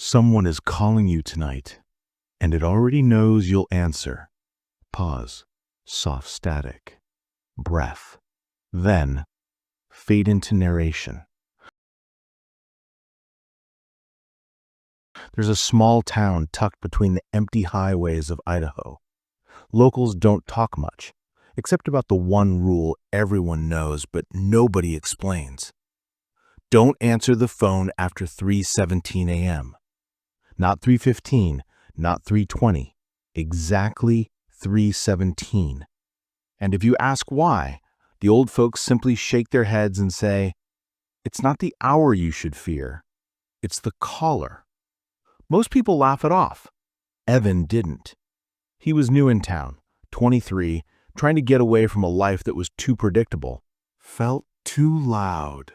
Someone is calling you tonight, and it already knows you'll answer. Pause. Soft static. Breath. Then, fade into narration. There's a small town tucked between the empty highways of Idaho. Locals don't talk much, except about the one rule everyone knows but nobody explains. Don't answer the phone after 3:17 a.m. Not 3:15, not 3:20, exactly 3:17. And if you ask why, the old folks simply shake their heads and say, "It's not the hour you should fear, it's the caller." Most people laugh it off. Evan didn't. He was new in town, 23, trying to get away from a life that was too predictable. Felt too loud.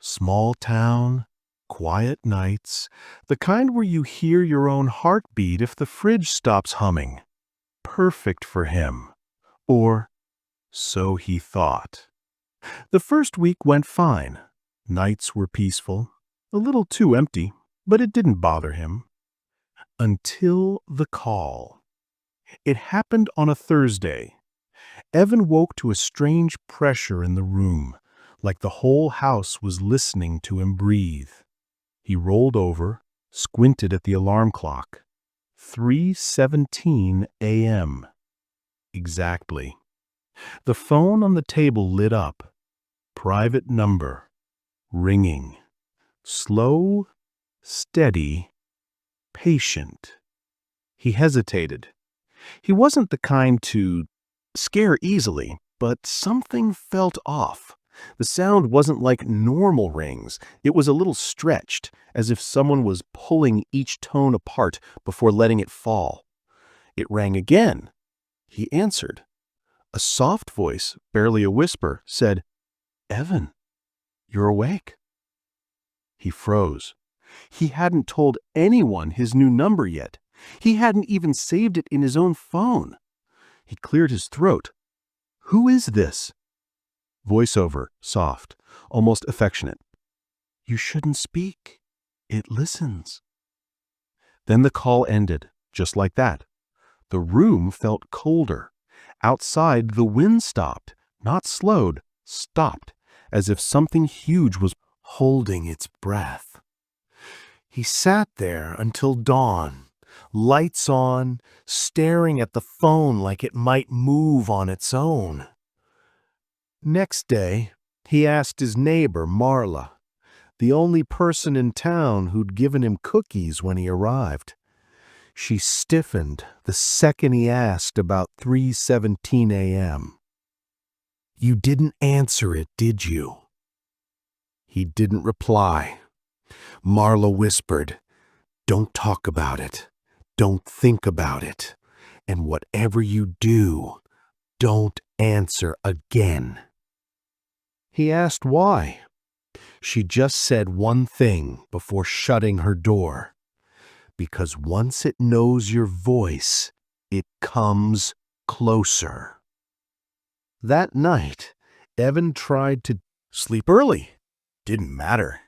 Small town, quiet nights, the kind where you hear your own heartbeat if the fridge stops humming. Perfect for him. Or so he thought. The first week went fine. Nights were peaceful, a little too empty, but it didn't bother him. Until the call. It happened on a Thursday. Evan woke to a strange pressure in the room, like the whole house was listening to him breathe. He rolled over, squinted at the alarm clock. 3:17 a.m. Exactly. The phone on the table lit up. Private number. Ringing. Slow, steady, patient. He hesitated. He wasn't the kind to scare easily, but something felt off. The sound wasn't like normal rings. It was a little stretched, as if someone was pulling each tone apart before letting it fall. It rang again. He answered. A soft voice, barely a whisper, said, "Evan, you're awake." He froze. He hadn't told anyone his new number yet. He hadn't even saved it in his own phone. He cleared his throat. "Who is this?" Voiceover, soft, almost affectionate. "You shouldn't speak. It listens." Then the call ended, just like that. The room felt colder. Outside, the wind stopped, not slowed, stopped, as if something huge was holding its breath. He sat there until dawn, lights on, staring at the phone like it might move on its own. Next day, he asked his neighbor, Marla, the only person in town who'd given him cookies when he arrived. She stiffened the second he asked about 3:17 a.m. "You didn't answer it, did you?" He didn't reply. Marla whispered, "Don't talk about it. Don't think about it. And whatever you do, don't answer again." He asked why. She just said one thing before shutting her door. Because once it knows your voice, it comes closer. That night, Evan tried to sleep early. Didn't matter.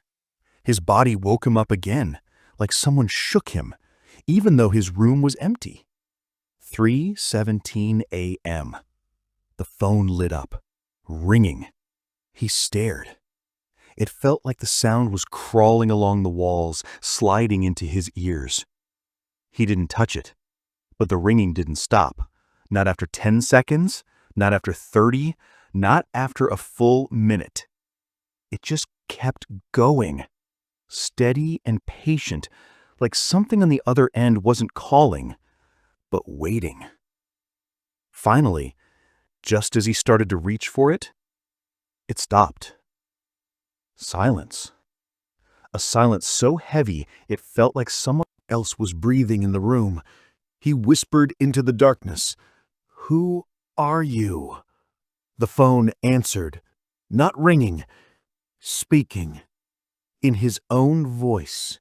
His body woke him up again, like someone shook him, even though his room was empty. 3:17 a.m. The phone lit up, ringing. He stared. It felt like the sound was crawling along the walls, sliding into his ears. He didn't touch it, but the ringing didn't stop. Not after 10 seconds, not after 30, not after a full minute. It just kept going, steady and patient, like something on the other end wasn't calling, but waiting. Finally, just as he started to reach for it, it stopped. Silence. A silence so heavy it felt like someone else was breathing in the room. He whispered into the darkness, "Who are you?" The phone answered, not ringing, speaking, in his own voice.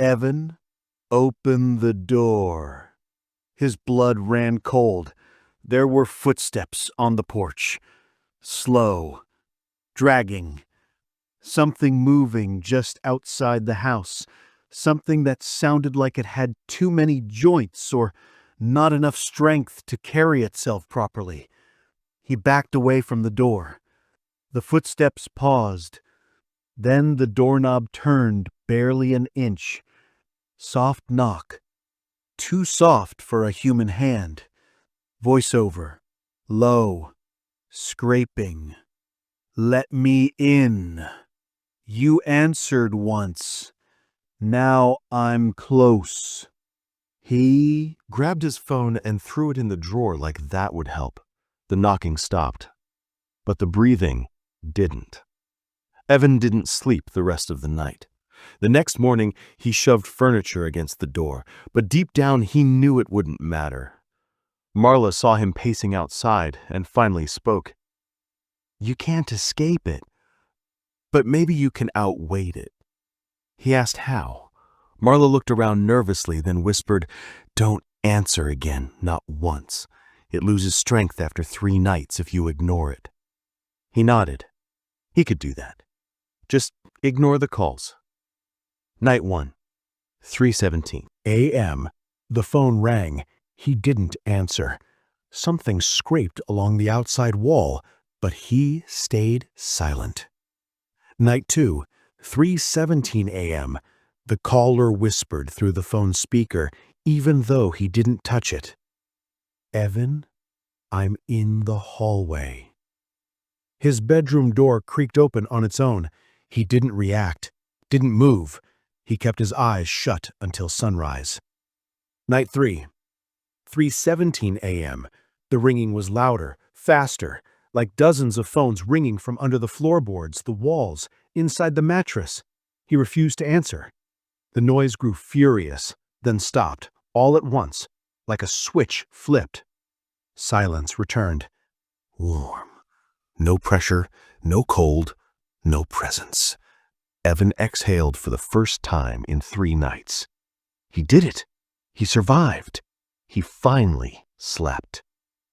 "Evan, open the door." His blood ran cold. There were footsteps on the porch. Slow, dragging. Something moving just outside the house. something that sounded like it had too many joints or not enough strength to carry itself properly. He backed away from the door. The footsteps paused. Then the doorknob turned barely an inch. Soft knock. Too soft for a human hand. Voiceover. Low. Scraping. "Let me in. You answered once. Now I'm close." He grabbed his phone and threw it in the drawer like that would help. The knocking stopped, but the breathing didn't. Evan didn't sleep the rest of the night. The next morning, he shoved furniture against the door, but deep down he knew it wouldn't matter. Marla saw him pacing outside and finally spoke. "You can't escape it, but maybe you can outwait it." He asked how. Marla looked around nervously, then whispered, "Don't answer again, not once. It loses strength after 3 nights if you ignore it." He nodded. He could do that. Just ignore the calls. Night 1, 3:17 a.m. The phone rang. He didn't answer. Something scraped along the outside wall, but he stayed silent. Night 2, 3:17 a.m. The caller whispered through the phone speaker, even though he didn't touch it. "Evan, I'm in the hallway." His bedroom door creaked open on its own. He didn't react, didn't move. He kept his eyes shut until sunrise. Night 3, 3:17 a.m. The ringing was louder, faster, like dozens of phones ringing from under the floorboards, the walls, inside the mattress. He refused to answer. The noise grew furious, then stopped, all at once, like a switch flipped. Silence returned. Warm. No pressure, no cold, no presence. Evan exhaled for the first time in 3 nights. He did it. He survived. He finally slept.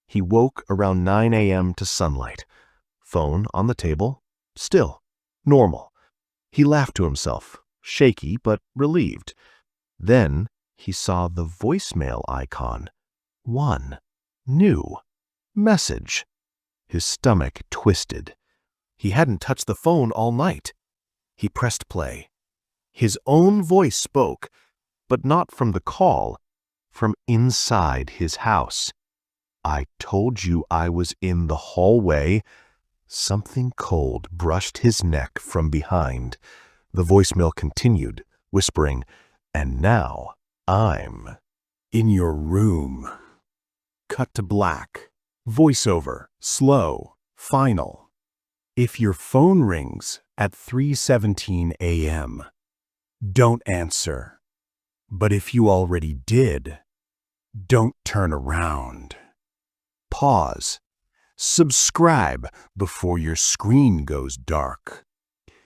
He woke around 9 a.m. to sunlight. Phone on the table. Still. Normal. He laughed to himself, shaky but relieved. Then he saw the voicemail icon. 1. New. Message. His stomach twisted. He hadn't touched the phone all night. He pressed play. His own voice spoke, but not from the call, from inside his house. "I told you I was in the hallway." Something cold brushed his neck from behind. The voicemail continued, whispering, "And now I'm in your room." Cut to black. Voiceover, slow, final. "If your phone rings at 3:17 a.m., don't answer. But if you already did, don't turn around. Pause. Subscribe before your screen goes dark.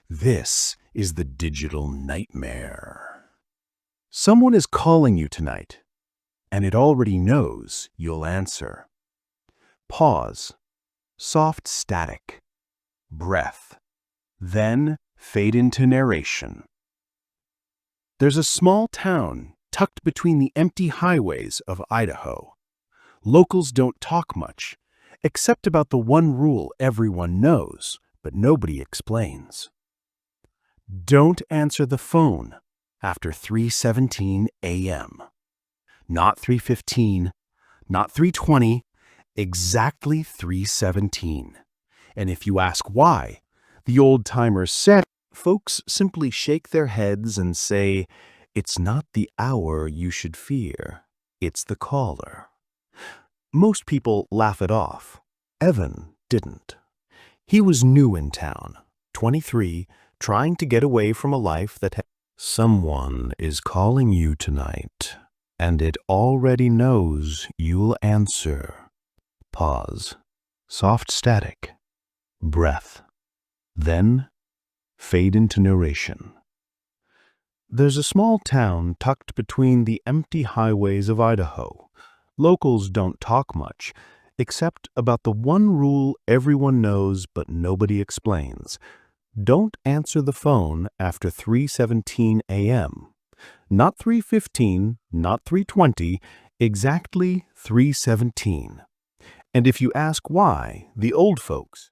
This is the digital nightmare." Someone is calling you tonight, and it already knows you'll answer. Pause. Soft static. Breath. Then fade into narration. There's a small town tucked between the empty highways of Idaho. Locals don't talk much, except about the one rule everyone knows, but nobody explains. Don't answer the phone after 3:17 a.m. Not 3:15, not 3:20, exactly 3:17. And if you ask why, the old-timers said, folks simply shake their heads and say, "It's not the hour you should fear, it's the caller." Most people laugh it off. Evan didn't. He was new in town, 23, trying to get away from a life that had... Someone is calling you tonight, and it already knows you'll answer. Pause. Soft static. Breath. Then fade into narration. There's a small town tucked between the empty highways of Idaho. Locals don't talk much, except about the one rule everyone knows but nobody explains. Don't answer the phone after 3:17 a.m. Not 3:15, not 3:20, exactly 3:17. And if you ask why, the old folks,